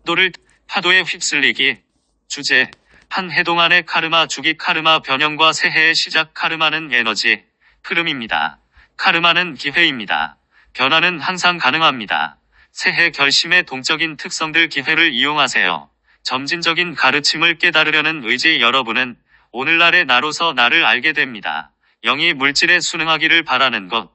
파도를 파도에 휩쓸리기. 주제: 한 해 동안의 카르마 주기. 카르마 변형과 새해의 시작. 카르마는 에너지, 흐름입니다. 카르마는 기회입니다. 변화는 항상 가능합니다. 새해 결심의 동적인 특성들. 기회를 이용하세요. 점진적인 가르침을 깨달으려는 의지. 여러분은 오늘날의 나로서 나를 알게 됩니다. 영이 물질에 순응하기를 바라는 것.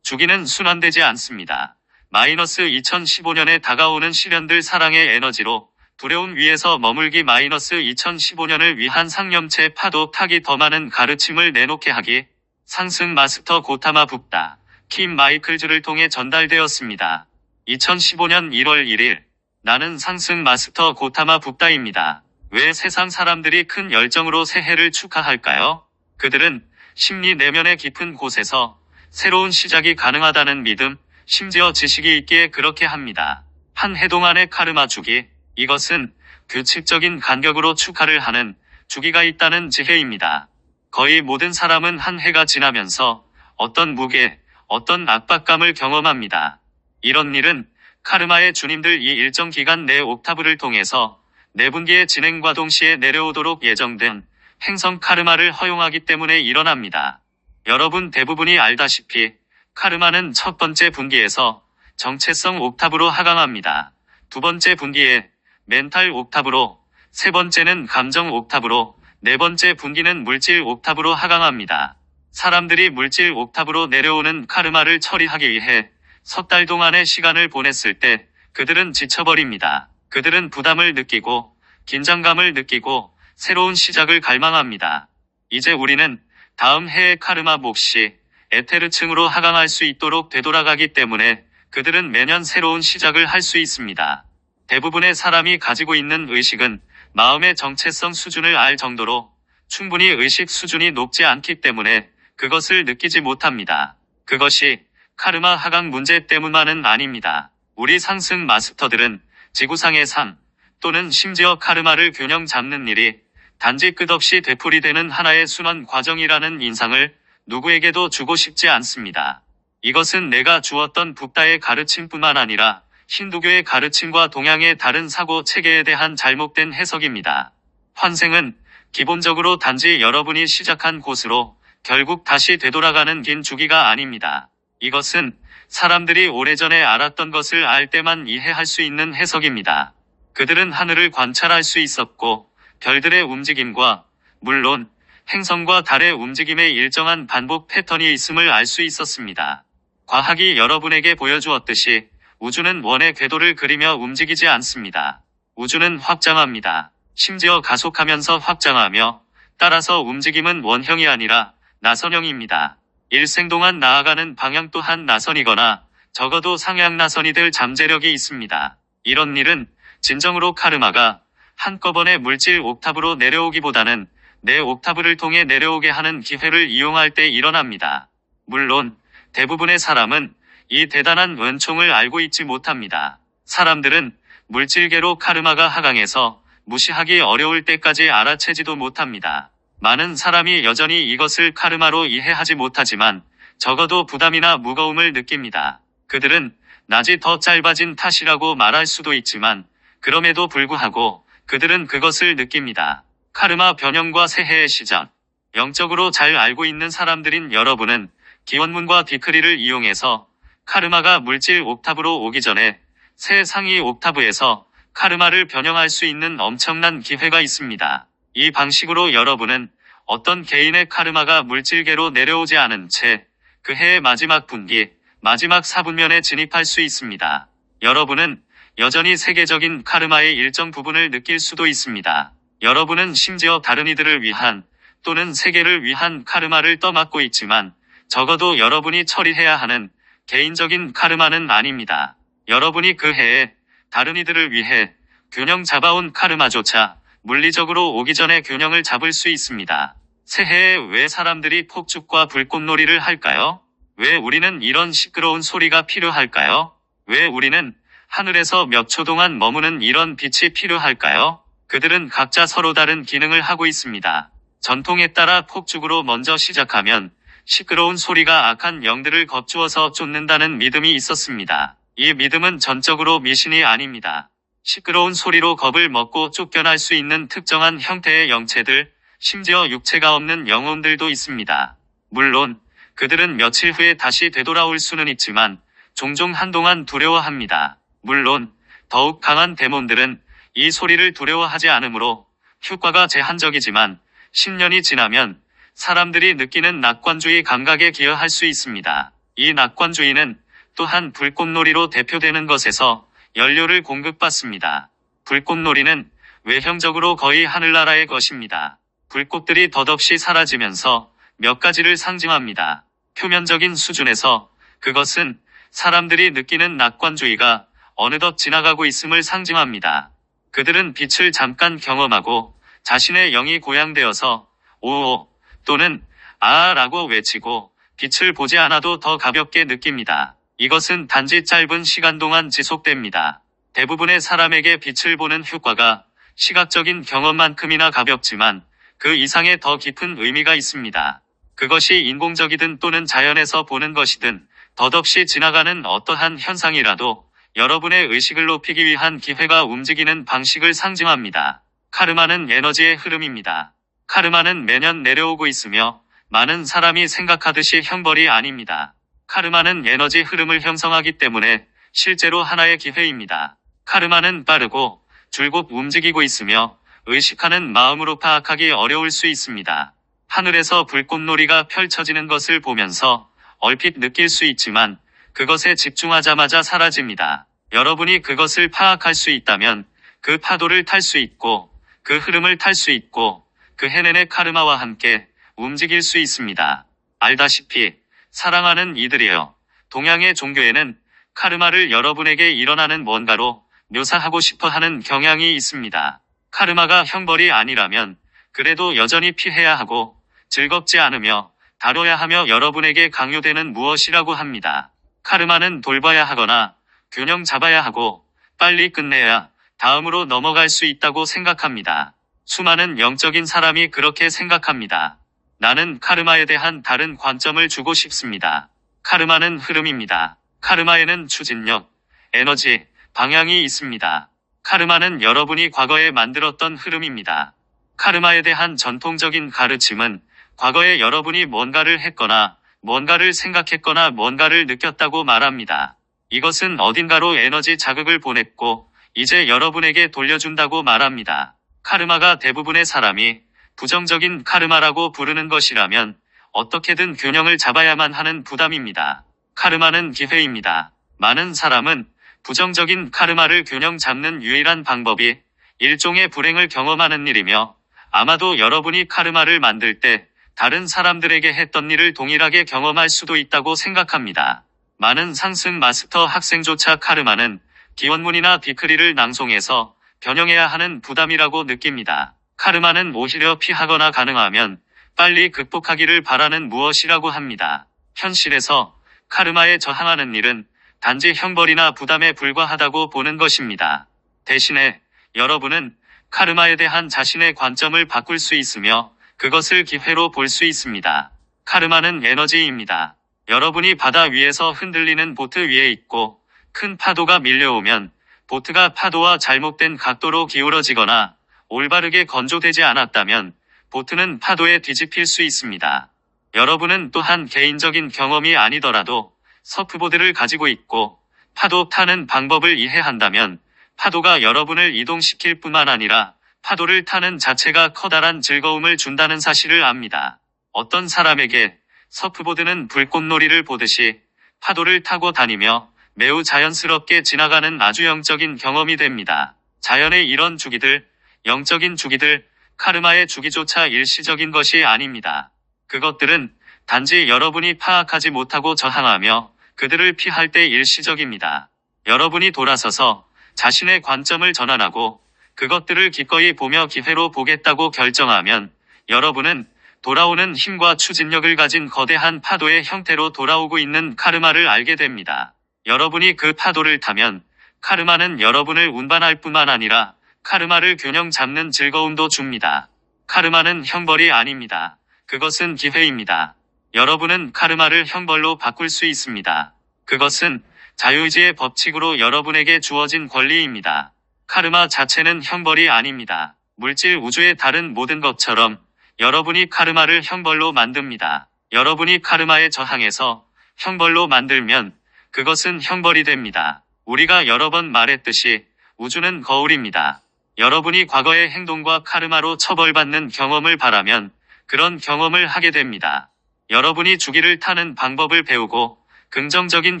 주기는 순환되지 않습니다. 마이너스 2015년에 다가오는 시련들. 사랑의 에너지로 두려움 위에서 머물기. 마이너스 2015년을 위한 상념체. 파도 타기. 더 많은 가르침을 내놓게 하기. 상승 마스터 고타마 붓다 킴 마이클즈를 통해 전달되었습니다. 2015년 1월 1일 나는 상승 마스터 고타마 붓다입니다. 왜 세상 사람들이 큰 열정으로 새해를 축하할까요? 그들은 심리 내면의 깊은 곳에서 새로운 시작이 가능하다는 믿음, 심지어 지식이 있기에 그렇게 합니다. 한 해 동안의 카르마 주기. 이것은 규칙적인 간격으로 축하를 하는 주기가 있다는 지혜입니다. 거의 모든 사람은 한 해가 지나면서 어떤 무게, 어떤 압박감을 경험합니다. 이런 일은 카르마의 주님들 이 일정 기간 내 옥타브를 통해서 내분기의 진행과 동시에 내려오도록 예정된 행성 카르마를 허용하기 때문에 일어납니다. 여러분 대부분이 알다시피 카르마는 첫 번째 분기에서 정체성 옥타브로 하강합니다. 두 번째 분기에 멘탈 옥타브로, 세 번째는 감정 옥타브로, 네 번째 분기는 물질 옥타브로 하강합니다. 사람들이 물질 옥타브로 내려오는 카르마를 처리하기 위해 석 달 동안의 시간을 보냈을 때 그들은 지쳐버립니다. 그들은 부담을 느끼고 긴장감을 느끼고 새로운 시작을 갈망합니다. 이제 우리는 다음 해의 카르마 몫이 에테르층으로 하강할 수 있도록 되돌아가기 때문에 그들은 매년 새로운 시작을 할 수 있습니다. 대부분의 사람이 가지고 있는 의식은 마음의 정체성 수준을 알 정도로 충분히 의식 수준이 높지 않기 때문에 그것을 느끼지 못합니다. 그것이 카르마 하강 문제 때문만은 아닙니다. 우리 상승 마스터들은 지구상의 삶 또는 심지어 카르마를 균형 잡는 일이 단지 끝없이 되풀이되는 하나의 순환 과정이라는 인상을 누구에게도 주고 싶지 않습니다. 이것은 내가 주었던 붓다의 가르침뿐만 아니라 힌두교의 가르침과 동양의 다른 사고 체계에 대한 잘못된 해석입니다. 환생은 기본적으로 단지 여러분이 시작한 곳으로 결국 다시 되돌아가는 긴 주기가 아닙니다. 이것은 사람들이 오래전에 알았던 것을 알 때만 이해할 수 있는 해석입니다. 그들은 하늘을 관찰할 수 있었고 별들의 움직임과 물론 행성과 달의 움직임의 일정한 반복 패턴이 있음을 알 수 있었습니다. 과학이 여러분에게 보여주었듯이 우주는 원의 궤도를 그리며 움직이지 않습니다. 우주는 확장합니다. 심지어 가속하면서 확장하며 따라서 움직임은 원형이 아니라 나선형입니다. 일생 동안 나아가는 방향 또한 나선이거나 적어도 상향 나선이 될 잠재력이 있습니다. 이런 일은 진정으로 카르마가 한꺼번에 물질 옥타브로 내려오기보다는 내 옥타브를 통해 내려오게 하는 기회를 이용할 때 일어납니다. 물론 대부분의 사람은 이 대단한 은총을 알고 있지 못합니다. 사람들은 물질계로 카르마가 하강해서 무시하기 어려울 때까지 알아채지도 못합니다. 많은 사람이 여전히 이것을 카르마로 이해하지 못하지만 적어도 부담이나 무거움을 느낍니다. 그들은 낮이 더 짧아진 탓이라고 말할 수도 있지만 그럼에도 불구하고 그들은 그것을 느낍니다. 카르마 변형과 새해의 시작. 영적으로 잘 알고 있는 사람들인 여러분은 기원문과 디크리를 이용해서 카르마가 물질 옥타브로 오기 전에 새 상위 옥타브에서 카르마를 변형할 수 있는 엄청난 기회가 있습니다. 이 방식으로 여러분은 어떤 개인의 카르마가 물질계로 내려오지 않은 채 그 해의 마지막 분기, 마지막 4분면에 진입할 수 있습니다. 여러분은 여전히 세계적인 카르마의 일정 부분을 느낄 수도 있습니다. 여러분은 심지어 다른 이들을 위한 또는 세계를 위한 카르마를 떠맡고 있지만 적어도 여러분이 처리해야 하는 개인적인 카르마는 아닙니다. 여러분이 그 해에 다른 이들을 위해 균형 잡아온 카르마조차 물리적으로 오기 전에 균형을 잡을 수 있습니다. 새해에 왜 사람들이 폭죽과 불꽃놀이를 할까요? 왜 우리는 이런 시끄러운 소리가 필요할까요? 왜 우리는 하늘에서 몇 초 동안 머무는 이런 빛이 필요할까요? 그들은 각자 서로 다른 기능을 하고 있습니다. 전통에 따라 폭죽으로 먼저 시작하면 시끄러운 소리가 악한 영들을 겁주어서 쫓는다는 믿음이 있었습니다. 이 믿음은 전적으로 미신이 아닙니다. 시끄러운 소리로 겁을 먹고 쫓겨날 수 있는 특정한 형태의 영체들, 심지어 육체가 없는 영혼들도 있습니다. 물론 그들은 며칠 후에 다시 되돌아올 수는 있지만 종종 한동안 두려워합니다. 물론 더욱 강한 데몬들은 이 소리를 두려워하지 않으므로 효과가 제한적이지만 10년이 지나면 사람들이 느끼는 낙관주의 감각에 기여할 수 있습니다. 이 낙관주의는 또한 불꽃놀이로 대표되는 것에서 연료를 공급받습니다. 불꽃놀이는 외형적으로 거의 하늘나라의 것입니다. 불꽃들이 덧없이 사라지면서 몇 가지를 상징합니다. 표면적인 수준에서 그것은 사람들이 느끼는 낙관주의가 어느덧 지나가고 있음을 상징합니다. 그들은 빛을 잠깐 경험하고 자신의 영이 고양되어서 오오 또는 아아라고 외치고 빛을 보지 않아도 더 가볍게 느낍니다. 이것은 단지 짧은 시간 동안 지속됩니다. 대부분의 사람에게 빛을 보는 효과가 시각적인 경험만큼이나 가볍지만 그 이상의 더 깊은 의미가 있습니다. 그것이 인공적이든 또는 자연에서 보는 것이든 덧없이 지나가는 어떠한 현상이라도 여러분의 의식을 높이기 위한 기회가 움직이는 방식을 상징합니다. 카르마는 에너지의 흐름입니다. 카르마는 매년 내려오고 있으며 많은 사람이 생각하듯이 형벌이 아닙니다. 카르마는 에너지 흐름을 형성하기 때문에 실제로 하나의 기회입니다. 카르마는 빠르고 줄곧 움직이고 있으며 의식하는 마음으로 파악하기 어려울 수 있습니다. 하늘에서 불꽃놀이가 펼쳐지는 것을 보면서 얼핏 느낄 수 있지만 그것에 집중하자마자 사라집니다. 여러분이 그것을 파악할 수 있다면 그 파도를 탈 수 있고 그 흐름을 탈 수 있고 그 해낸의 카르마와 함께 움직일 수 있습니다. 알다시피 사랑하는 이들이여, 동양의 종교에는 카르마를 여러분에게 일어나는 뭔가로 묘사하고 싶어 하는 경향이 있습니다. 카르마가 형벌이 아니라면 그래도 여전히 피해야 하고 즐겁지 않으며 다뤄야 하며 여러분에게 강요되는 무엇이라고 합니다. 카르마는 돌봐야 하거나 균형 잡아야 하고 빨리 끝내야 다음으로 넘어갈 수 있다고 생각합니다. 수많은 영적인 사람이 그렇게 생각합니다. 나는 카르마에 대한 다른 관점을 주고 싶습니다. 카르마는 흐름입니다. 카르마에는 추진력, 에너지, 방향이 있습니다. 카르마는 여러분이 과거에 만들었던 흐름입니다. 카르마에 대한 전통적인 가르침은 과거에 여러분이 뭔가를 했거나 뭔가를 생각했거나 뭔가를 느꼈다고 말합니다. 이것은 어딘가로 에너지 자극을 보냈고 이제 여러분에게 돌려준다고 말합니다. 카르마가 대부분의 사람이 부정적인 카르마라고 부르는 것이라면 어떻게든 균형을 잡아야만 하는 부담입니다. 카르마는 기회입니다. 많은 사람은 부정적인 카르마를 균형 잡는 유일한 방법이 일종의 불행을 경험하는 일이며 아마도 여러분이 카르마를 만들 때 다른 사람들에게 했던 일을 동일하게 경험할 수도 있다고 생각합니다. 많은 상승 마스터 학생조차 카르마는 기원문이나 비크리를 낭송해서 변형해야 하는 부담이라고 느낍니다. 카르마는 오히려 피하거나 가능하면 빨리 극복하기를 바라는 무엇이라고 합니다. 현실에서 카르마에 저항하는 일은 단지 형벌이나 부담에 불과하다고 보는 것입니다. 대신에 여러분은 카르마에 대한 자신의 관점을 바꿀 수 있으며 그것을 기회로 볼 수 있습니다. 카르마는 에너지입니다. 여러분이 바다 위에서 흔들리는 보트 위에 있고 큰 파도가 밀려오면 보트가 파도와 잘못된 각도로 기울어지거나 올바르게 건조되지 않았다면 보트는 파도에 뒤집힐 수 있습니다. 여러분은 또한 개인적인 경험이 아니더라도 서프보드를 가지고 있고 파도 타는 방법을 이해한다면 파도가 여러분을 이동시킬 뿐만 아니라 파도를 타는 자체가 커다란 즐거움을 준다는 사실을 압니다. 어떤 사람에게 서프보드는 불꽃놀이를 보듯이 파도를 타고 다니며 매우 자연스럽게 지나가는 아주 영적인 경험이 됩니다. 자연의 이런 주기들, 영적인 주기들, 카르마의 주기조차 일시적인 것이 아닙니다. 그것들은 단지 여러분이 파악하지 못하고 저항하며 그들을 피할 때 일시적입니다. 여러분이 돌아서서 자신의 관점을 전환하고 그것들을 기꺼이 보며 기회로 보겠다고 결정하면 여러분은 돌아오는 힘과 추진력을 가진 거대한 파도의 형태로 돌아오고 있는 카르마를 알게 됩니다. 여러분이 그 파도를 타면 카르마는 여러분을 운반할 뿐만 아니라 카르마를 균형 잡는 즐거움도 줍니다. 카르마는 형벌이 아닙니다. 그것은 기회입니다. 여러분은 카르마를 형벌로 바꿀 수 있습니다. 그것은 자유의지의 법칙으로 여러분에게 주어진 권리입니다. 카르마 자체는 형벌이 아닙니다. 물질 우주의 다른 모든 것처럼 여러분이 카르마를 형벌로 만듭니다. 여러분이 카르마에 저항해서 형벌로 만들면 그것은 형벌이 됩니다. 우리가 여러 번 말했듯이 우주는 거울입니다. 여러분이 과거의 행동과 카르마로 처벌받는 경험을 바라면 그런 경험을 하게 됩니다. 여러분이 주기를 타는 방법을 배우고 긍정적인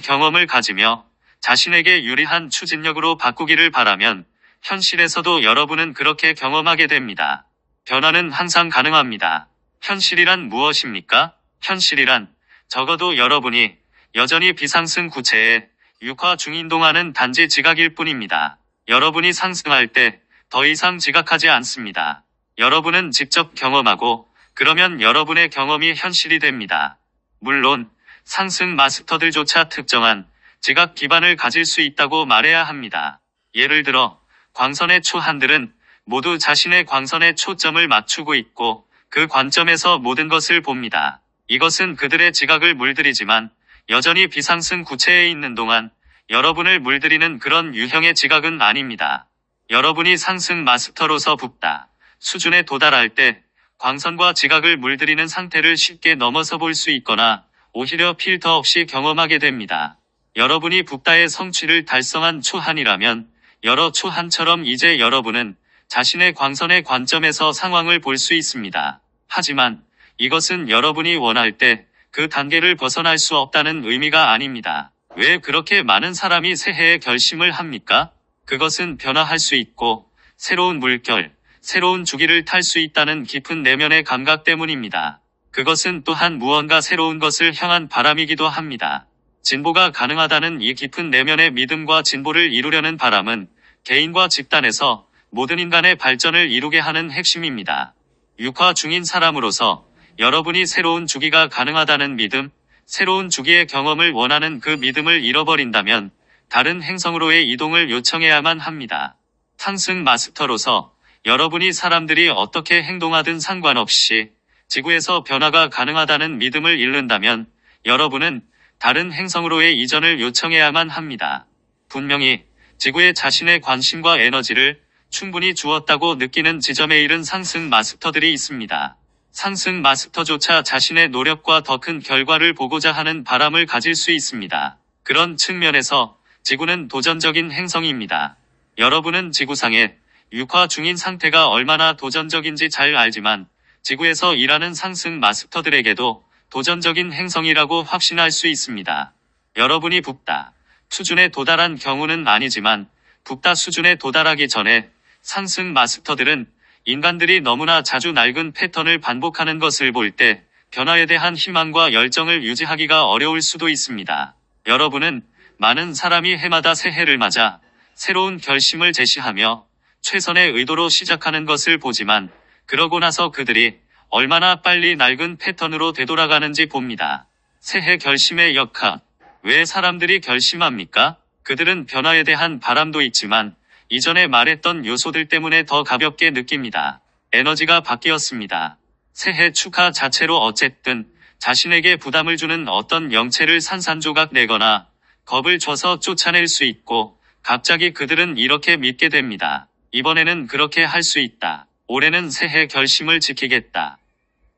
경험을 가지며 자신에게 유리한 추진력으로 바꾸기를 바라면 현실에서도 여러분은 그렇게 경험하게 됩니다. 변화는 항상 가능합니다. 현실이란 무엇입니까? 현실이란 적어도 여러분이 여전히 비상승 구체에 육화 중인 동안은 단지 지각일 뿐입니다. 여러분이 상승할 때 더 이상 지각하지 않습니다. 여러분은 직접 경험하고 그러면 여러분의 경험이 현실이 됩니다. 물론 상승 마스터들조차 특정한 지각 기반을 가질 수 있다고 말해야 합니다. 예를 들어 광선의 초한들은 모두 자신의 광선에 초점을 맞추고 있고 그 관점에서 모든 것을 봅니다. 이것은 그들의 지각을 물들이지만 여전히 비상승 구체에 있는 동안 여러분을 물들이는 그런 유형의 지각은 아닙니다. 여러분이 상승 마스터로서 붓다 수준에 도달할 때 광선과 지각을 물들이는 상태를 쉽게 넘어서 볼 수 있거나 오히려 필터 없이 경험하게 됩니다. 여러분이 붓다의 성취를 달성한 초한이라면 여러 초한처럼 이제 여러분은 자신의 광선의 관점에서 상황을 볼 수 있습니다. 하지만 이것은 여러분이 원할 때 그 단계를 벗어날 수 없다는 의미가 아닙니다. 왜 그렇게 많은 사람이 새해에 결심을 합니까? 그것은 변화할 수 있고 새로운 물결, 새로운 주기를 탈 수 있다는 깊은 내면의 감각 때문입니다. 그것은 또한 무언가 새로운 것을 향한 바람이기도 합니다. 진보가 가능하다는 이 깊은 내면의 믿음과 진보를 이루려는 바람은 개인과 집단에서 모든 인간의 발전을 이루게 하는 핵심입니다. 육화 중인 사람으로서 여러분이 새로운 주기가 가능하다는 믿음, 새로운 주기의 경험을 원하는 그 믿음을 잃어버린다면 다른 행성으로의 이동을 요청해야만 합니다. 상승 마스터로서 여러분이 사람들이 어떻게 행동하든 상관없이 지구에서 변화가 가능하다는 믿음을 잃는다면 여러분은 다른 행성으로의 이전을 요청해야만 합니다. 분명히 지구에 자신의 관심과 에너지를 충분히 주었다고 느끼는 지점에 이른 상승 마스터들이 있습니다. 상승 마스터조차 자신의 노력과 더 큰 결과를 보고자 하는 바람을 가질 수 있습니다. 그런 측면에서 지구는 도전적인 행성입니다. 여러분은 지구상에 육화 중인 상태가 얼마나 도전적인지 잘 알지만 지구에서 일하는 상승 마스터들에게도 도전적인 행성이라고 확신할 수 있습니다. 여러분이 붓다 수준에 도달한 경우는 아니지만 붓다 수준에 도달하기 전에 상승 마스터들은 인간들이 너무나 자주 낡은 패턴을 반복하는 것을 볼 때 변화에 대한 희망과 열정을 유지하기가 어려울 수도 있습니다. 여러분은 많은 사람이 해마다 새해를 맞아 새로운 결심을 제시하며 최선의 의도로 시작하는 것을 보지만 그러고 나서 그들이 얼마나 빨리 낡은 패턴으로 되돌아가는지 봅니다. 새해 결심의 역학. 왜 사람들이 결심합니까? 그들은 변화에 대한 바람도 있지만 이전에 말했던 요소들 때문에 더 가볍게 느낍니다. 에너지가 바뀌었습니다. 새해 축하 자체로 어쨌든 자신에게 부담을 주는 어떤 영체를 산산조각 내거나 겁을 줘서 쫓아낼 수 있고 갑자기 그들은 이렇게 믿게 됩니다. 이번에는 그렇게 할 수 있다. 올해는 새해 결심을 지키겠다.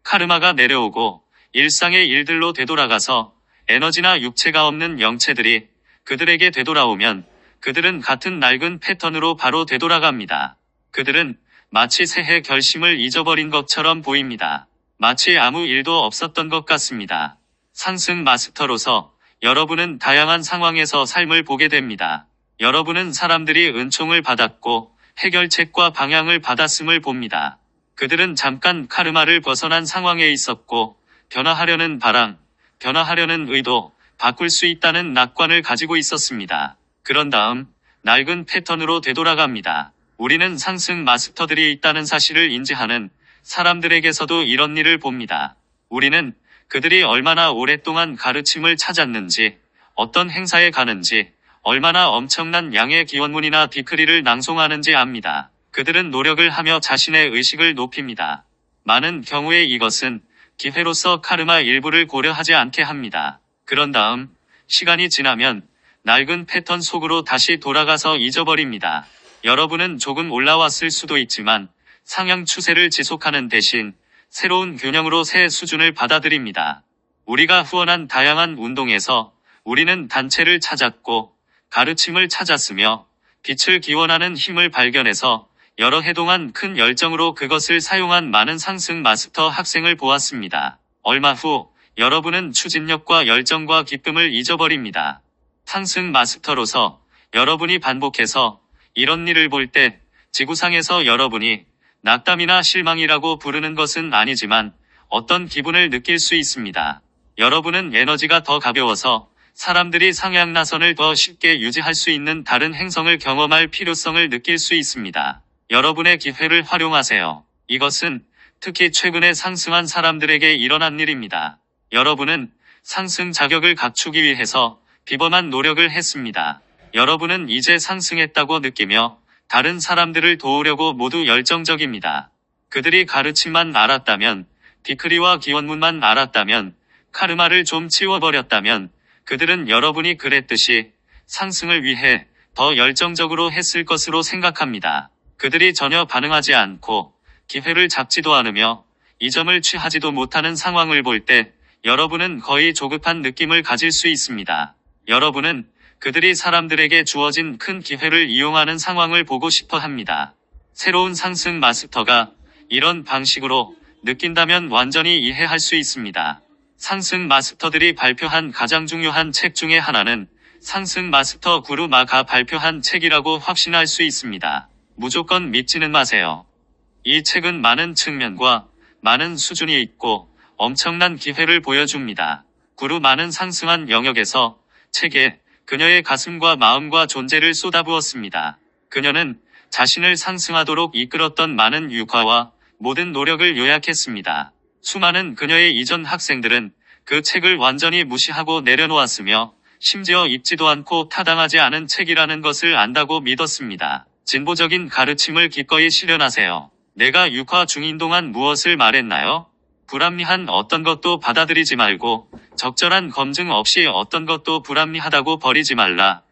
카르마가 내려오고 일상의 일들로 되돌아가서 에너지나 육체가 없는 영체들이 그들에게 되돌아오면 그들은 같은 낡은 패턴으로 바로 되돌아갑니다. 그들은 마치 새해 결심을 잊어버린 것처럼 보입니다. 마치 아무 일도 없었던 것 같습니다. 상승 마스터로서 여러분은 다양한 상황에서 삶을 보게 됩니다. 여러분은 사람들이 은총을 받았고 해결책과 방향을 받았음을 봅니다. 그들은 잠깐 카르마를 벗어난 상황에 있었고 변화하려는 바람, 변화하려는 의도, 바꿀 수 있다는 낙관을 가지고 있었습니다. 그런 다음 낡은 패턴으로 되돌아갑니다. 우리는 상승 마스터들이 있다는 사실을 인지하는 사람들에게서도 이런 일을 봅니다. 우리는 그들이 얼마나 오랫동안 가르침을 찾았는지, 어떤 행사에 가는지, 얼마나 엄청난 양의 기원문이나 디크리를 낭송하는지 압니다. 그들은 노력을 하며 자신의 의식을 높입니다. 많은 경우에 이것은 기회로서 카르마 일부를 고려하지 않게 합니다. 그런 다음 시간이 지나면 낡은 패턴 속으로 다시 돌아가서 잊어버립니다. 여러분은 조금 올라왔을 수도 있지만 상향 추세를 지속하는 대신 새로운 균형으로 새 수준을 받아들입니다. 우리가 후원한 다양한 운동에서 우리는 단체를 찾았고 가르침을 찾았으며 빛을 기원하는 힘을 발견해서 여러 해 동안 큰 열정으로 그것을 사용한 많은 상승 마스터 학생을 보았습니다. 얼마 후 여러분은 추진력과 열정과 기쁨을 잊어버립니다. 상승 마스터로서 여러분이 반복해서 이런 일을 볼 때 지구상에서 여러분이 낙담이나 실망이라고 부르는 것은 아니지만 어떤 기분을 느낄 수 있습니다. 여러분은 에너지가 더 가벼워서 사람들이 상향 나선을 더 쉽게 유지할 수 있는 다른 행성을 경험할 필요성을 느낄 수 있습니다. 여러분의 기회를 활용하세요. 이것은 특히 최근에 상승한 사람들에게 일어난 일입니다. 여러분은 상승 자격을 갖추기 위해서 비범한 노력을 했습니다. 여러분은 이제 상승했다고 느끼며 다른 사람들을 도우려고 모두 열정적입니다. 그들이 가르침만 알았다면, 디크리와 기원문만 알았다면, 카르마를 좀 치워버렸다면 그들은 여러분이 그랬듯이 상승을 위해 더 열정적으로 했을 것으로 생각합니다. 그들이 전혀 반응하지 않고 기회를 잡지도 않으며 이 점을 취하지도 못하는 상황을 볼 때 여러분은 거의 조급한 느낌을 가질 수 있습니다. 여러분은 그들이 사람들에게 주어진 큰 기회를 이용하는 상황을 보고 싶어 합니다. 새로운 상승 마스터가 이런 방식으로 느낀다면 완전히 이해할 수 있습니다. 상승 마스터들이 발표한 가장 중요한 책 중에 하나는 상승 마스터 구루 마가 발표한 책이라고 확신할 수 있습니다. 무조건 믿지는 마세요. 이 책은 많은 측면과 많은 수준이 있고 엄청난 기회를 보여줍니다. 구루 마는 상승한 영역에서 책에 그녀의 가슴과 마음과 존재를 쏟아부었습니다. 그녀는 자신을 상승하도록 이끌었던 많은 유화와 모든 노력을 요약했습니다. 수많은 그녀의 이전 학생들은 그 책을 완전히 무시하고 내려놓았으며 심지어 읽지도 않고 타당하지 않은 책이라는 것을 안다고 믿었습니다. 진보적인 가르침을 기꺼이 실현하세요. 내가 육화 중인 동안 무엇을 말했나요? 불합리한 어떤 것도 받아들이지 말고 적절한 검증 없이 어떤 것도 불합리하다고 버리지 말라.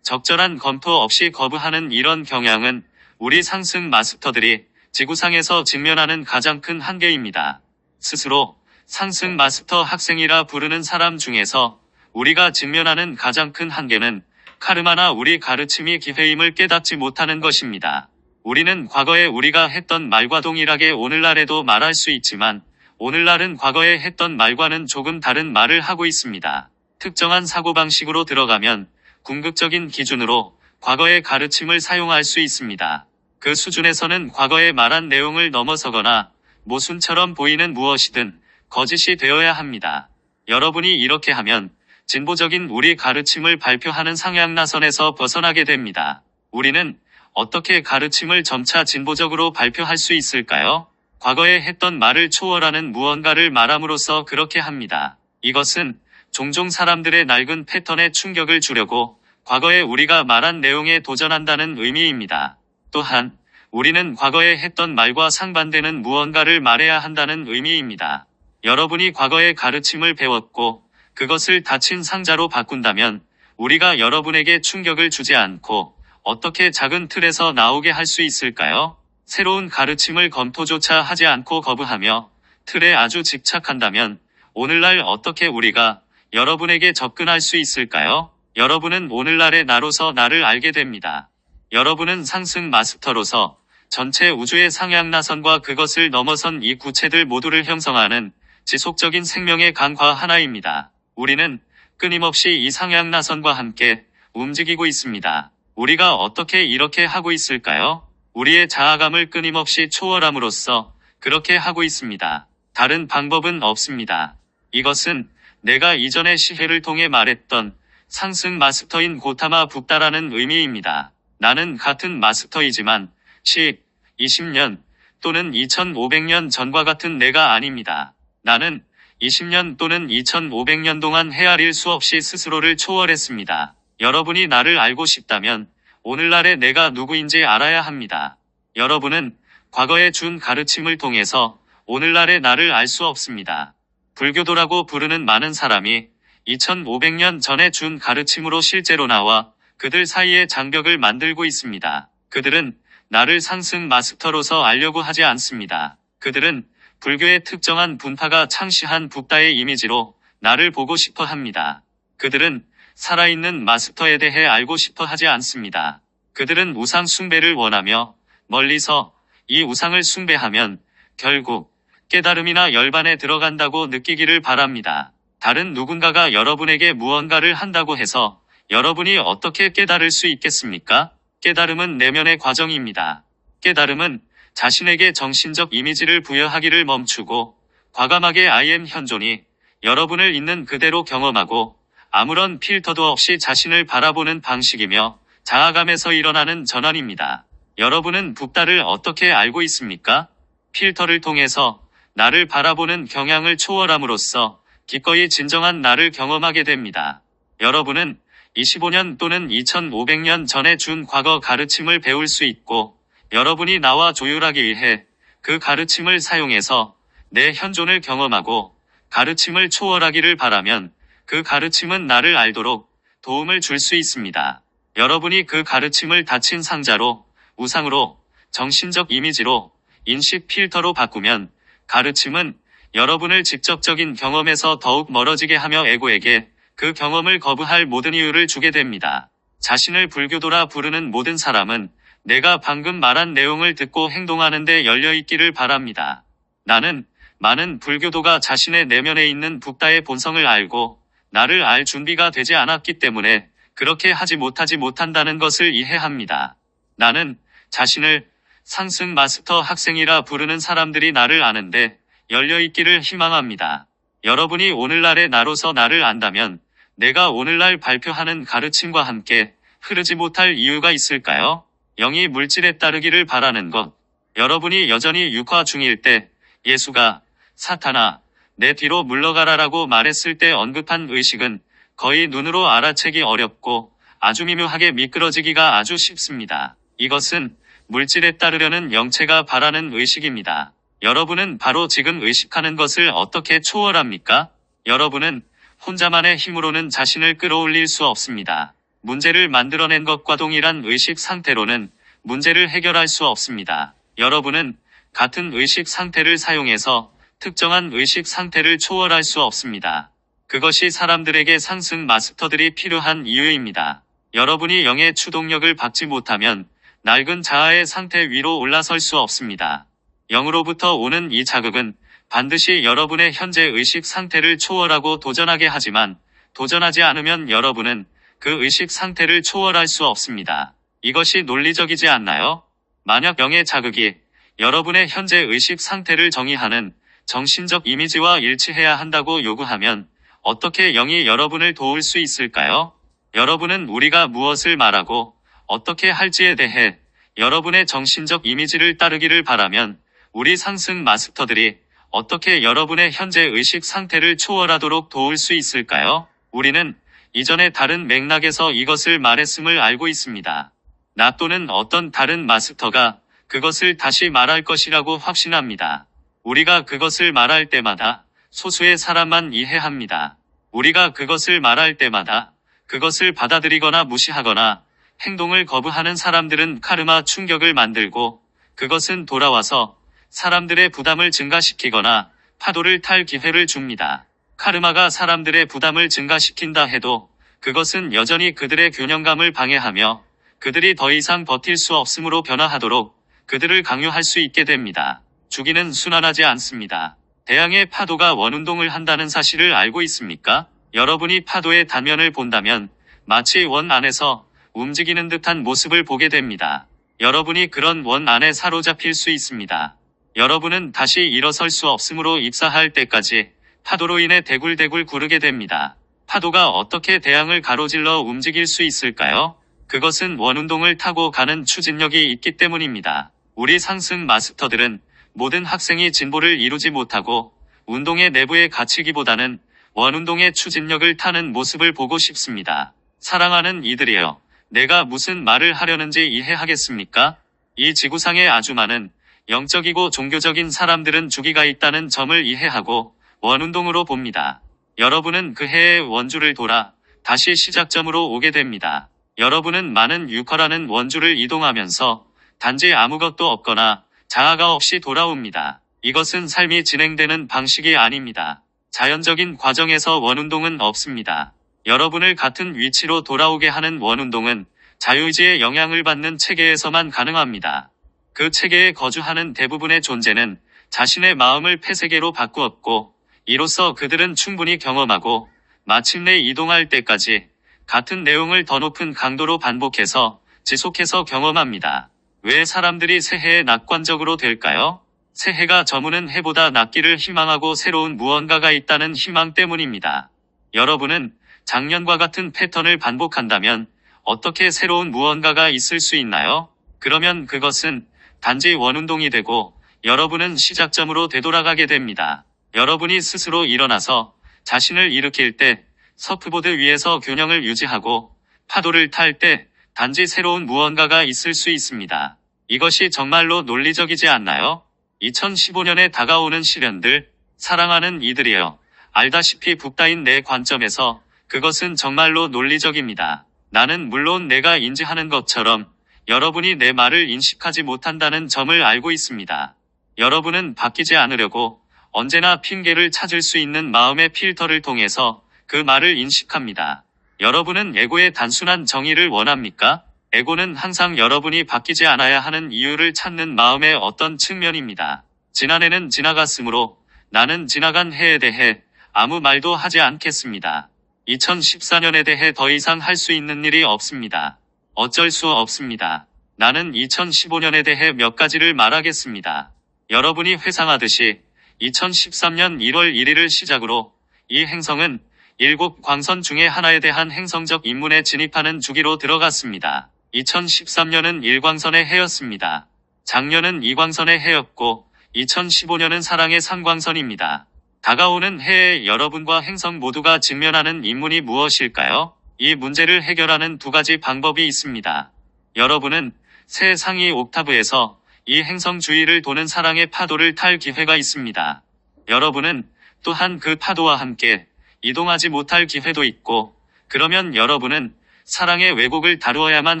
적절한 검토 없이 거부하는 이런 경향은 우리 상승 마스터들이 지구상에서 직면하는 가장 큰 한계입니다. 스스로 상승 마스터 학생이라 부르는 사람 중에서 우리가 직면하는 가장 큰 한계는 카르마나 우리 가르침이 기회임을 깨닫지 못하는 것입니다. 우리는 과거에 우리가 했던 말과 동일하게 오늘날에도 말할 수 있지만 오늘날은 과거에 했던 말과는 조금 다른 말을 하고 있습니다. 특정한 사고방식으로 들어가면 궁극적인 기준으로 과거의 가르침을 사용할 수 있습니다. 그 수준에서는 과거에 말한 내용을 넘어서거나 모순처럼 보이는 무엇이든 거짓이 되어야 합니다. 여러분이 이렇게 하면 진보적인 우리 가르침을 발표하는 상향 나선에서 벗어나게 됩니다. 우리는 어떻게 가르침을 점차 진보적으로 발표할 수 있을까요? 과거에 했던 말을 초월하는 무언가를 말함으로써 그렇게 합니다. 이것은 종종 사람들의 낡은 패턴에 충격을 주려고 과거에 우리가 말한 내용에 도전한다는 의미입니다. 또한 우리는 과거에 했던 말과 상반되는 무언가를 말해야 한다는 의미입니다. 여러분이 과거의 가르침을 배웠고 그것을 닫힌 상자로 바꾼다면 우리가 여러분에게 충격을 주지 않고 어떻게 작은 틀에서 나오게 할 수 있을까요? 새로운 가르침을 검토조차 하지 않고 거부하며 틀에 아주 집착한다면 오늘날 어떻게 우리가 여러분에게 접근할 수 있을까요? 여러분은 오늘날의 나로서 나를 알게 됩니다. 여러분은 상승 마스터로서 전체 우주의 상향 나선과 그것을 넘어선 이 구체들 모두를 형성하는 지속적인 생명의 강화 하나입니다. 우리는 끊임없이 이 상향 나선과 함께 움직이고 있습니다. 우리가 어떻게 이렇게 하고 있을까요? 우리의 자아감을 끊임없이 초월함으로써 그렇게 하고 있습니다. 다른 방법은 없습니다. 이것은 내가 이전의 시회를 통해 말했던 상승 마스터인 고타마 북다라는 의미입니다. 나는 같은 마스터이지만 10, 20년 또는 2500년 전과 같은 내가 아닙니다. 나는 20년 또는 2500년 동안 헤아릴 수 없이 스스로를 초월했습니다. 여러분이 나를 알고 싶다면 오늘날의 내가 누구인지 알아야 합니다. 여러분은 과거에 준 가르침을 통해서 오늘날의 나를 알 수 없습니다. 불교도라고 부르는 많은 사람이 2500년 전에 준 가르침으로 실제로 나와 그들 사이에 장벽을 만들고 있습니다. 그들은 나를 상승 마스터로서 알려고 하지 않습니다. 그들은 불교의 특정한 분파가 창시한 붓다의 이미지로 나를 보고 싶어 합니다. 그들은 살아있는 마스터에 대해 알고 싶어 하지 않습니다. 그들은 우상 숭배를 원하며 멀리서 이 우상을 숭배하면 결국 깨달음이나 열반에 들어간다고 느끼기를 바랍니다. 다른 누군가가 여러분에게 무언가를 한다고 해서 여러분이 어떻게 깨달을 수 있겠습니까? 깨달음은 내면의 과정입니다. 깨달음은 자신에게 정신적 이미지를 부여하기를 멈추고 과감하게 I am 현존이 여러분을 있는 그대로 경험하고 아무런 필터도 없이 자신을 바라보는 방식이며 자아감에서 일어나는 전환입니다. 여러분은 붓다를 어떻게 알고 있습니까? 필터를 통해서 나를 바라보는 경향을 초월함으로써 기꺼이 진정한 나를 경험하게 됩니다. 여러분은 25년 또는 2500년 전에 준 과거 가르침을 배울 수 있고 여러분이 나와 조율하기 위해 그 가르침을 사용해서 내 현존을 경험하고 가르침을 초월하기를 바라면 그 가르침은 나를 알도록 도움을 줄 수 있습니다. 여러분이 그 가르침을 닫힌 상자로, 우상으로, 정신적 이미지로, 인식 필터로 바꾸면 가르침은 여러분을 직접적인 경험에서 더욱 멀어지게 하며 에고에게 그 경험을 거부할 모든 이유를 주게 됩니다. 자신을 불교도라 부르는 모든 사람은 내가 방금 말한 내용을 듣고 행동하는데 열려있기를 바랍니다. 나는 많은 불교도가 자신의 내면에 있는 붓다의 본성을 알고 나를 알 준비가 되지 않았기 때문에 그렇게 하지 못한다는 것을 이해합니다. 나는 자신을 상승 마스터 학생이라 부르는 사람들이 나를 아는데 열려있기를 희망합니다. 여러분이 오늘날의 나로서 나를 안다면 내가 오늘날 발표하는 가르침과 함께 흐르지 못할 이유가 있을까요? 영이 물질에 따르기를 바라는 것. 여러분이 여전히 육화 중일 때 예수가 사탄아 내 뒤로 물러가라라고 말했을 때 언급한 의식은 거의 눈으로 알아채기 어렵고 아주 미묘하게 미끄러지기가 아주 쉽습니다. 이것은 물질에 따르려는 영체가 바라는 의식입니다. 여러분은 바로 지금 의식하는 것을 어떻게 초월합니까? 여러분은 혼자만의 힘으로는 자신을 끌어올릴 수 없습니다. 문제를 만들어낸 것과 동일한 의식 상태로는 문제를 해결할 수 없습니다. 여러분은 같은 의식 상태를 사용해서 특정한 의식 상태를 초월할 수 없습니다. 그것이 사람들에게 상승 마스터들이 필요한 이유입니다. 여러분이 영의 추동력을 받지 못하면 낡은 자아의 상태 위로 올라설 수 없습니다. 영으로부터 오는 이 자극은 반드시 여러분의 현재 의식 상태를 초월하고 도전하게 하지만 도전하지 않으면 여러분은 그 의식 상태를 초월할 수 없습니다. 이것이 논리적이지 않나요? 만약 영의 자극이 여러분의 현재 의식 상태를 정의하는 정신적 이미지와 일치해야 한다고 요구하면 어떻게 영이 여러분을 도울 수 있을까요? 여러분은 우리가 무엇을 말하고 어떻게 할지에 대해 여러분의 정신적 이미지를 따르기를 바라면 우리 상승 마스터들이 어떻게 여러분의 현재 의식 상태를 초월하도록 도울 수 있을까요? 우리는 이전에 다른 맥락에서 이것을 말했음을 알고 있습니다. 나 또는 어떤 다른 마스터가 그것을 다시 말할 것이라고 확신합니다. 우리가 그것을 말할 때마다 소수의 사람만 이해합니다. 우리가 그것을 말할 때마다 그것을 받아들이거나 무시하거나 행동을 거부하는 사람들은 카르마 충격을 만들고 그것은 돌아와서 사람들의 부담을 증가시키거나 파도를 탈 기회를 줍니다. 카르마가 사람들의 부담을 증가시킨다 해도 그것은 여전히 그들의 균형감을 방해하며 그들이 더 이상 버틸 수 없음으로 변화하도록 그들을 강요할 수 있게 됩니다. 주기는 순환하지 않습니다. 대양의 파도가 원운동을 한다는 사실을 알고 있습니까? 여러분이 파도의 단면을 본다면 마치 원 안에서 움직이는 듯한 모습을 보게 됩니다. 여러분이 그런 원 안에 사로잡힐 수 있습니다. 여러분은 다시 일어설 수 없으므로 입사할 때까지 파도로 인해 대굴대굴 구르게 됩니다. 파도가 어떻게 대양을 가로질러 움직일 수 있을까요? 그것은 원운동을 타고 가는 추진력이 있기 때문입니다. 우리 상승 마스터들은 모든 학생이 진보를 이루지 못하고 운동의 내부에 갇히기보다는 원운동의 추진력을 타는 모습을 보고 싶습니다. 사랑하는 이들이여, 내가 무슨 말을 하려는지 이해하겠습니까? 이 지구상의 아주 많은 영적이고 종교적인 사람들은 주기가 있다는 점을 이해하고 원운동으로 봅니다. 여러분은 그 해의 원주를 돌아 다시 시작점으로 오게 됩니다. 여러분은 많은 유커라는 원주를 이동하면서 단지 아무것도 없거나 자아가 없이 돌아옵니다. 이것은 삶이 진행되는 방식이 아닙니다. 자연적인 과정에서 원운동은 없습니다. 여러분을 같은 위치로 돌아오게 하는 원운동은 자유의지의 영향을 받는 체계에서만 가능합니다. 그 체계에 거주하는 대부분의 존재는 자신의 마음을 폐세계로 바꾸었고, 이로써 그들은 충분히 경험하고 마침내 이동할 때까지 같은 내용을 더 높은 강도로 반복해서 지속해서 경험합니다. 왜 사람들이 새해에 낙관적으로 될까요? 새해가 저무는 해보다 낫기를 희망하고 새로운 무언가가 있다는 희망 때문입니다. 여러분은 작년과 같은 패턴을 반복한다면 어떻게 새로운 무언가가 있을 수 있나요? 그러면 그것은 단지 원운동이 되고 여러분은 시작점으로 되돌아가게 됩니다. 여러분이 스스로 일어나서 자신을 일으킬 때, 서프보드 위에서 균형을 유지하고 파도를 탈 때 단지 새로운 무언가가 있을 수 있습니다. 이것이 정말로 논리적이지 않나요? 2015년에 다가오는 시련들, 사랑하는 이들이여. 알다시피 북다인 내 관점에서 그것은 정말로 논리적입니다. 나는 물론 내가 인지하는 것처럼 여러분이 내 말을 인식하지 못한다는 점을 알고 있습니다. 여러분은 바뀌지 않으려고 언제나 핑계를 찾을 수 있는 마음의 필터를 통해서 그 말을 인식합니다. 여러분은 에고의 단순한 정의를 원합니까? 에고는 항상 여러분이 바뀌지 않아야 하는 이유를 찾는 마음의 어떤 측면입니다. 지난해는 지나갔으므로 나는 지나간 해에 대해 아무 말도 하지 않겠습니다. 2014년에 대해 더 이상 할 수 있는 일이 없습니다. 어쩔 수 없습니다. 나는 2015년에 대해 몇 가지를 말하겠습니다. 여러분이 회상하듯이 2013년 1월 1일을 시작으로 이 행성은 7광선 중에 하나에 대한 행성적 입문에 진입하는 주기로 들어갔습니다. 2013년은 1광선의 해였습니다. 작년은 2광선의 해였고 2015년은 사랑의 3광선입니다. 다가오는 해에 여러분과 행성 모두가 직면하는 입문이 무엇일까요? 이 문제를 해결하는 두 가지 방법이 있습니다. 여러분은 새 상위 옥타브에서 이 행성 주위를 도는 사랑의 파도를 탈 기회가 있습니다. 여러분은 또한 그 파도와 함께 이동하지 못할 기회도 있고, 그러면 여러분은 사랑의 왜곡을 다루어야만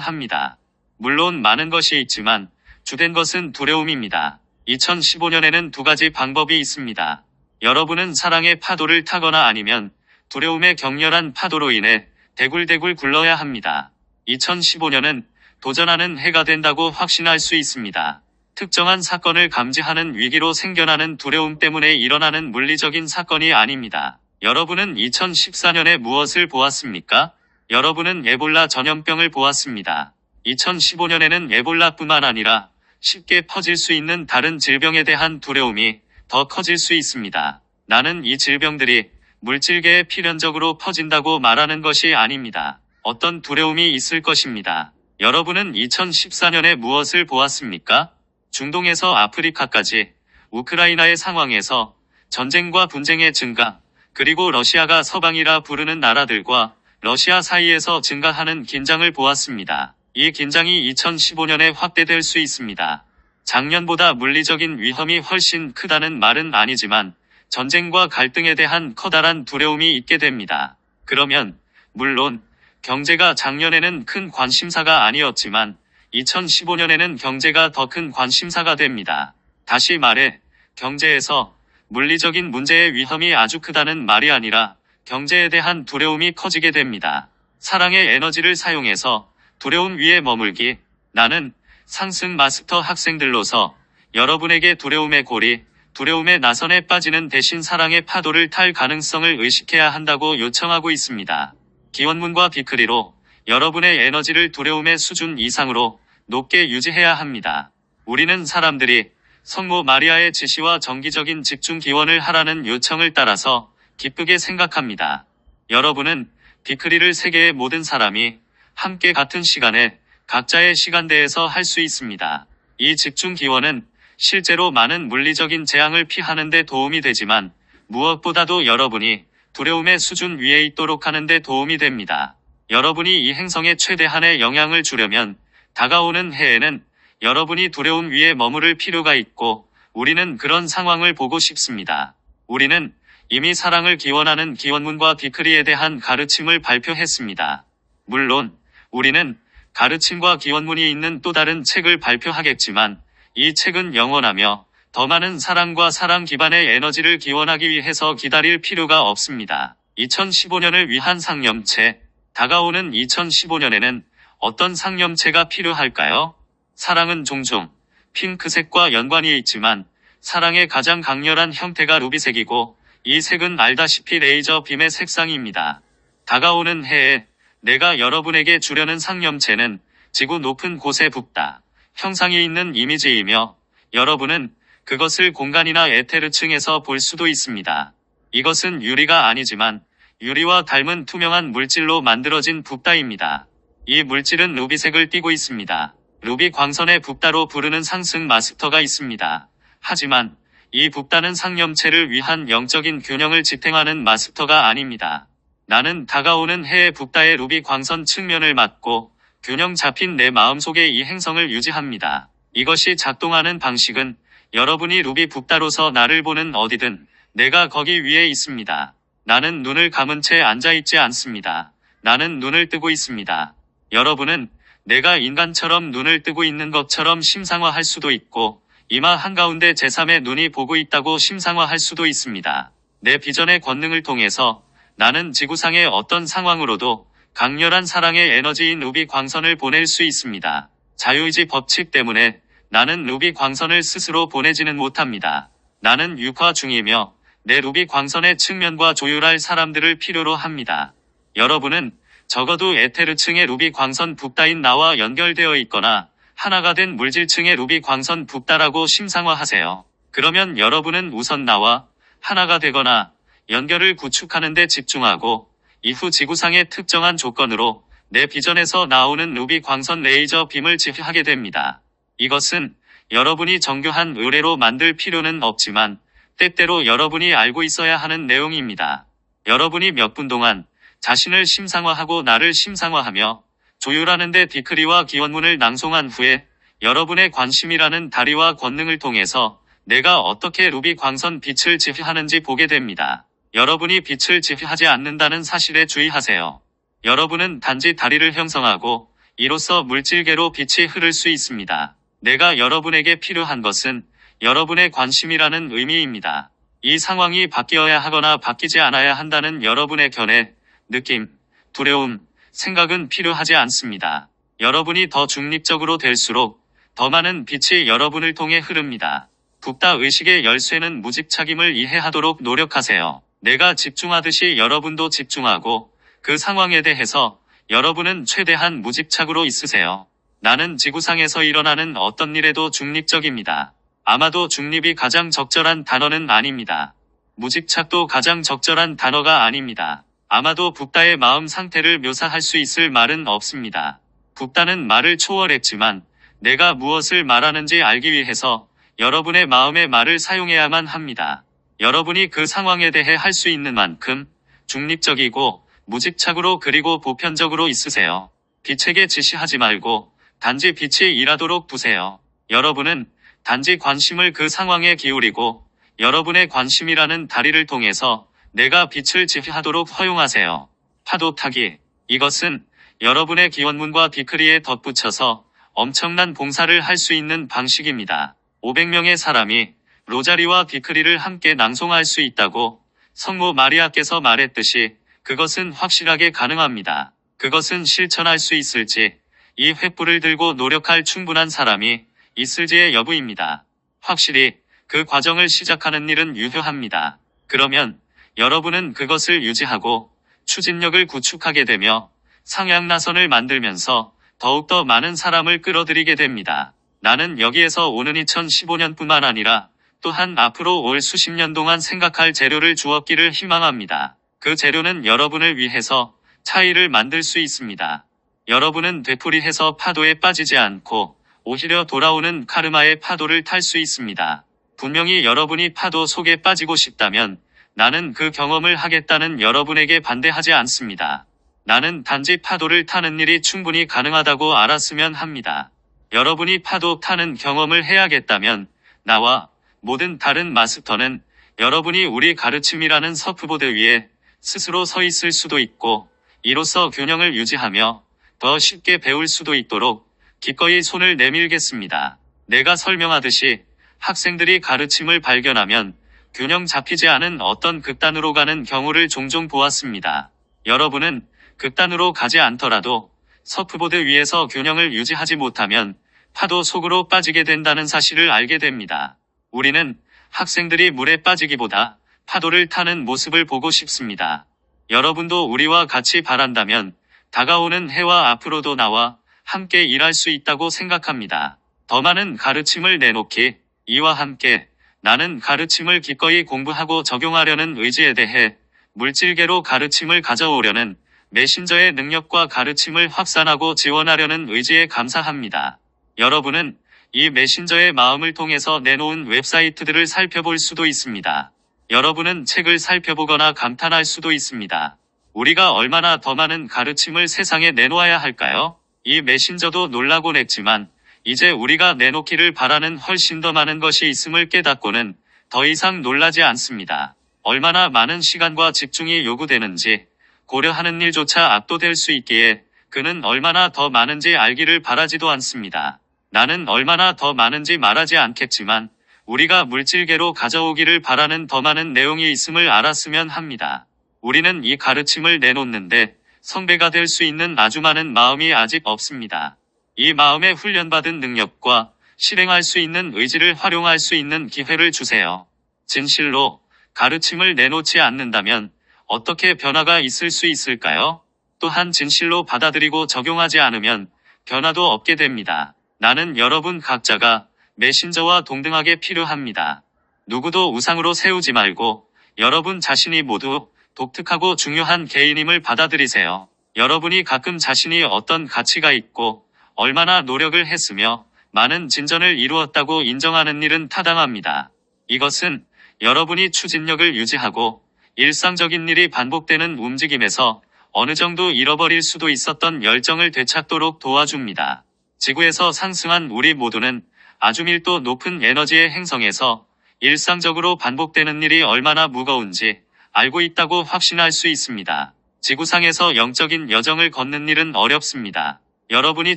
합니다. 물론 많은 것이 있지만 주된 것은 두려움입니다. 2015년에는 두 가지 방법이 있습니다. 여러분은 사랑의 파도를 타거나 아니면 두려움의 격렬한 파도로 인해 대굴대굴 굴러야 합니다. 2015년은 도전하는 해가 된다고 확신할 수 있습니다. 특정한 사건을 감지하는 위기로 생겨나는 두려움 때문에 일어나는 물리적인 사건이 아닙니다. 여러분은 2014년에 무엇을 보았습니까? 여러분은 에볼라 전염병을 보았습니다. 2015년에는 에볼라뿐만 아니라 쉽게 퍼질 수 있는 다른 질병에 대한 두려움이 더 커질 수 있습니다. 나는 이 질병들이 물질계에 필연적으로 퍼진다고 말하는 것이 아닙니다. 어떤 두려움이 있을 것입니다. 여러분은 2014년에 무엇을 보았습니까? 중동에서 아프리카까지 우크라이나의 상황에서 전쟁과 분쟁의 증가, 그리고 러시아가 서방이라 부르는 나라들과 러시아 사이에서 증가하는 긴장을 보았습니다. 이 긴장이 2015년에 확대될 수 있습니다. 작년보다 물리적인 위험이 훨씬 크다는 말은 아니지만 전쟁과 갈등에 대한 커다란 두려움이 있게 됩니다. 그러면 물론 경제가 작년에는 큰 관심사가 아니었지만 2015년에는 경제가 더 큰 관심사가 됩니다. 다시 말해 경제에서 물리적인 문제의 위험이 아주 크다는 말이 아니라 경제에 대한 두려움이 커지게 됩니다. 사랑의 에너지를 사용해서 두려움 위에 머물기. 나는 상승 마스터 학생들로서 여러분에게 두려움의 고리, 두려움의 나선에 빠지는 대신 사랑의 파도를 탈 가능성을 의식해야 한다고 요청하고 있습니다. 기원문과 비크리로 여러분의 에너지를 두려움의 수준 이상으로 높게 유지해야 합니다. 우리는 사람들이 성모 마리아의 지시와 정기적인 집중 기원을 하라는 요청을 따라서 기쁘게 생각합니다. 여러분은 비크리를 세계의 모든 사람이 함께 같은 시간에 각자의 시간대에서 할 수 있습니다. 이 집중 기원은 실제로 많은 물리적인 재앙을 피하는 데 도움이 되지만 무엇보다도 여러분이 두려움의 수준 위에 있도록 하는 데 도움이 됩니다. 여러분이 이 행성에 최대한의 영향을 주려면 다가오는 해에는 여러분이 두려움 위에 머무를 필요가 있고 우리는 그런 상황을 보고 싶습니다. 우리는 이미 사랑을 기원하는 기원문과 비크리에 대한 가르침을 발표했습니다. 물론 우리는 가르침과 기원문이 있는 또 다른 책을 발표하겠지만 이 책은 영원하며 더 많은 사랑과 사랑 기반의 에너지를 기원하기 위해서 기다릴 필요가 없습니다. 2015년을 위한 상념체. 다가오는 2015년에는 어떤 상념체가 필요할까요? 사랑은 종종 핑크색과 연관이 있지만 사랑의 가장 강렬한 형태가 루비색이고 이 색은 알다시피 레이저 빔의 색상입니다. 다가오는 해에 내가 여러분에게 주려는 상념체는 지구 높은 곳에 붓다 형상이 있는 이미지이며 여러분은 그것을 공간이나 에테르층에서 볼 수도 있습니다. 이것은 유리가 아니지만 유리와 닮은 투명한 물질로 만들어진 붓다입니다. 이 물질은 루비색을 띠고 있습니다. 루비 광선의 붓다로 부르는 상승 마스터가 있습니다. 하지만 이 붓다는 상념체를 위한 영적인 균형을 지탱하는 마스터가 아닙니다. 나는 다가오는 해의 붓다의 루비 광선 측면을 맡고 균형 잡힌 내 마음속에 이 행성을 유지합니다. 이것이 작동하는 방식은 여러분이 루비 붓다로서 나를 보는 어디든 내가 거기 위에 있습니다. 나는 눈을 감은 채 앉아있지 않습니다. 나는 눈을 뜨고 있습니다. 여러분은 내가 인간처럼 눈을 뜨고 있는 것처럼 심상화할 수도 있고 이마 한가운데 제3의 눈이 보고 있다고 심상화할 수도 있습니다. 내 비전의 권능을 통해서 나는 지구상의 어떤 상황으로도 강렬한 사랑의 에너지인 루비 광선을 보낼 수 있습니다. 자유의지 법칙 때문에 나는 루비 광선을 스스로 보내지는 못합니다. 나는 육화 중이며 내 루비 광선의 측면과 조율할 사람들을 필요로 합니다. 여러분은 적어도 에테르층의 루비 광선 붓다인 나와 연결되어 있거나 하나가 된 물질층의 루비 광선 붓다라고 심상화하세요. 그러면 여러분은 우선 나와 하나가 되거나 연결을 구축하는 데 집중하고 이후 지구상의 특정한 조건으로 내 비전에서 나오는 루비 광선 레이저 빔을 지휘하게 됩니다. 이것은 여러분이 정교한 의뢰로 만들 필요는 없지만 때때로 여러분이 알고 있어야 하는 내용입니다. 여러분이 몇 분 동안 자신을 심상화하고 나를 심상화하며 조율하는 데 디크리와 기원문을 낭송한 후에 여러분의 관심이라는 다리와 권능을 통해서 내가 어떻게 루비 광선 빛을 지휘하는지 보게 됩니다. 여러분이 빛을 지휘하지 않는다는 사실에 주의하세요. 여러분은 단지 다리를 형성하고 이로써 물질계로 빛이 흐를 수 있습니다. 내가 여러분에게 필요한 것은 여러분의 관심이라는 의미입니다. 이 상황이 바뀌어야 하거나 바뀌지 않아야 한다는 여러분의 견해, 느낌, 두려움, 생각은 필요하지 않습니다. 여러분이 더 중립적으로 될수록 더 많은 빛이 여러분을 통해 흐릅니다. 붓다 의식의 열쇠는 무집착임을 이해하도록 노력하세요. 내가 집중하듯이 여러분도 집중하고 그 상황에 대해서 여러분은 최대한 무집착으로 있으세요. 나는 지구상에서 일어나는 어떤 일에도 중립적입니다. 아마도 중립이 가장 적절한 단어는 아닙니다. 무집착도 가장 적절한 단어가 아닙니다. 아마도 붓다의 마음 상태를 묘사할 수 있을 말은 없습니다. 붓다는 말을 초월했지만 내가 무엇을 말하는지 알기 위해서 여러분의 마음의 말을 사용해야만 합니다. 여러분이 그 상황에 대해 할 수 있는 만큼 중립적이고 무집착으로 그리고 보편적으로 있으세요. 빛에게 지시하지 말고 단지 빛이 일하도록 두세요. 여러분은 단지 관심을 그 상황에 기울이고 여러분의 관심이라는 다리를 통해서 내가 빛을 지휘하도록 허용하세요. 파도 타기. 이것은 여러분의 기원문과 디크리에 덧붙여서 엄청난 봉사를 할 수 있는 방식입니다. 500명의 사람이 로자리와 디크리를 함께 낭송할 수 있다고 성모 마리아께서 말했듯이 그것은 확실하게 가능합니다. 그것은 실천할 수 있을지, 이 횃불을 들고 노력할 충분한 사람이 있을지의 여부입니다. 확실히 그 과정을 시작하는 일은 유효합니다. 그러면 여러분은 그것을 유지하고 추진력을 구축하게 되며 상향나선을 만들면서 더욱더 많은 사람을 끌어들이게 됩니다. 나는 여기에서 오는 2015년뿐만 아니라 또한 앞으로 올 수십 년 동안 생각할 재료를 주었기를 희망합니다. 그 재료는 여러분을 위해서 차이를 만들 수 있습니다. 여러분은 되풀이해서 파도에 빠지지 않고 오히려 돌아오는 카르마의 파도를 탈 수 있습니다. 분명히 여러분이 파도 속에 빠지고 싶다면 나는 그 경험을 하겠다는 여러분에게 반대하지 않습니다. 나는 단지 파도를 타는 일이 충분히 가능하다고 알았으면 합니다. 여러분이 파도 타는 경험을 해야겠다면 나와 모든 다른 마스터는 여러분이 우리 가르침이라는 서프보드 위에 스스로 서 있을 수도 있고 이로써 균형을 유지하며 더 쉽게 배울 수도 있도록 기꺼이 손을 내밀겠습니다. 내가 설명하듯이 학생들이 가르침을 발견하면 균형 잡히지 않은 어떤 극단으로 가는 경우를 종종 보았습니다. 여러분은 극단으로 가지 않더라도 서프보드 위에서 균형을 유지하지 못하면 파도 속으로 빠지게 된다는 사실을 알게 됩니다. 우리는 학생들이 물에 빠지기보다 파도를 타는 모습을 보고 싶습니다. 여러분도 우리와 같이 바란다면 다가오는 해와 앞으로도 나와 함께 일할 수 있다고 생각합니다. 더 많은 가르침을 내놓기. 이와 함께 나는 가르침을 기꺼이 공부하고 적용하려는 의지에 대해 물질계로 가르침을 가져오려는 메신저의 능력과 가르침을 확산하고 지원하려는 의지에 감사합니다. 여러분은 이 메신저의 마음을 통해서 내놓은 웹사이트들을 살펴볼 수도 있습니다. 여러분은 책을 살펴보거나 감탄할 수도 있습니다. 우리가 얼마나 더 많은 가르침을 세상에 내놓아야 할까요? 이 메신저도 놀라곤 했지만 이제 우리가 내놓기를 바라는 훨씬 더 많은 것이 있음을 깨닫고는 더 이상 놀라지 않습니다. 얼마나 많은 시간과 집중이 요구되는지 고려하는 일조차 압도될 수 있기에 그는 얼마나 더 많은지 알기를 바라지도 않습니다. 나는 얼마나 더 많은지 말하지 않겠지만 우리가 물질계로 가져오기를 바라는 더 많은 내용이 있음을 알았으면 합니다. 우리는 이 가르침을 내놓는데 성배가 될 수 있는 아주 많은 마음이 아직 없습니다. 이 마음에 훈련받은 능력과 실행할 수 있는 의지를 활용할 수 있는 기회를 주세요. 진실로 가르침을 내놓지 않는다면 어떻게 변화가 있을 수 있을까요? 또한 진실로 받아들이고 적용하지 않으면 변화도 없게 됩니다. 나는 여러분 각자가 메신저와 동등하게 필요합니다. 누구도 우상으로 세우지 말고 여러분 자신이 모두 독특하고 중요한 개인임을 받아들이세요. 여러분이 가끔 자신이 어떤 가치가 있고 얼마나 노력을 했으며 많은 진전을 이루었다고 인정하는 일은 타당합니다. 이것은 여러분이 추진력을 유지하고 일상적인 일이 반복되는 움직임에서 어느 정도 잃어버릴 수도 있었던 열정을 되찾도록 도와줍니다. 지구에서 상승한 우리 모두는 아주 밀도 높은 에너지의 행성에서 일상적으로 반복되는 일이 얼마나 무거운지 알고 있다고 확신할 수 있습니다. 지구상에서 영적인 여정을 걷는 일은 어렵습니다. 여러분이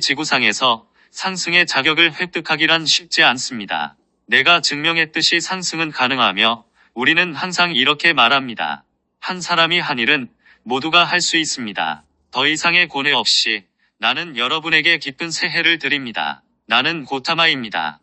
지구상에서 상승의 자격을 획득하기란 쉽지 않습니다. 내가 증명했듯이 상승은 가능하며 우리는 항상 이렇게 말합니다. 한 사람이 한 일은 모두가 할 수 있습니다. 더 이상의 고뇌 없이 나는 여러분에게 기쁜 새해를 드립니다. 나는 고타마입니다.